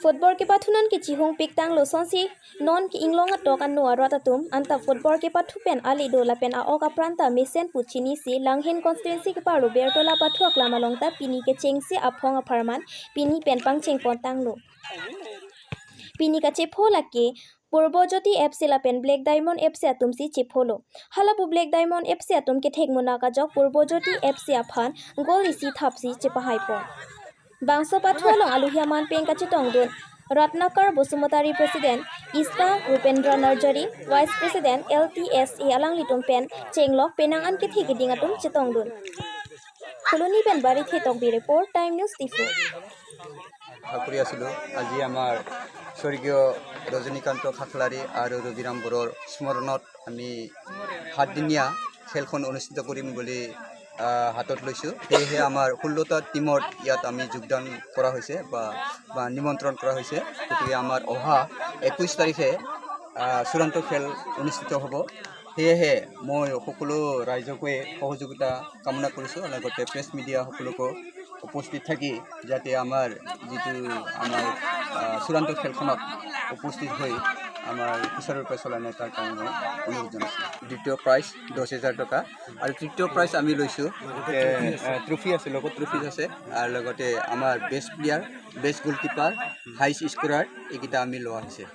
Football ke pathunan ki chihung pik tang lo sonsi non ki inglong atok an nuwa rotatum anta football ke pathu pen ali do la pen a oka pranta mesen puchini si langhin constituency ke pa Roberto la pathu akla malongta pini ke chengsi aphong apharman pini pen pang cheng pon tang lo pini ka chepho la ke Purbojoti FC la pen Black Diamond FC atum si chipholo halapu Black Diamond FC atum ke thek mona ka jok Purbojoti FC aphan gol isi thapsi chepahai pon Bangso pathualong aluhiaman pengka chitong dun Ratnakar Bosumotari President Ista Rupendra Narjari Vice President LTSA alang litum pen chenglok penang an kithi giding atum chitong dun Koloni pen bari thetok bi report Time News Tifo কৰি আছিলো আজি আমাৰ স্বৰ্গীয় ৰজনীকান্ত খাখলাৰী আৰু ৰবিৰাম বৰৰ স্মৰণত আমি 7 দিনীয়া খেলখন অনুষ্ঠিত কৰিম বুলি হাতত লৈছো সেয়েহে আমাৰ 16টা টিমত ইয়াত আমি যোগদান কৰা হৈছে বা নিমন্ত্ৰণ কৰা হৈছে গতিকে আমাৰ অহা 21 তাৰিখে চূড়ান্ত খেল অনুষ্ঠিত হ'ব সেয়েহে মই সকলো ৰাইজকে সহযোগিতা কামনা কৰিছো লগতে প্ৰেছ মিডিয়া সকলোকে উপস্থিত থাকি যাতে আমাৰ যেটো আমাৰ চূড়ান্ত খেলখনত উপস্থিত হৈ আমাৰ কিশোৰৰ পেছলানে তাৰ কাৰণে অনুৰোধ জনাইছো দ্বিতীয় প্ৰাইজ 10000 টকা আৰু তৃতীয় প্ৰাইজ আমি লৈছো ট্ৰফি আছে লগত ট্ৰফি আছে আৰু লগতে আমাৰ best player best goalkeeper highest scorer এইকেইটা আমি লোৱা হৈছে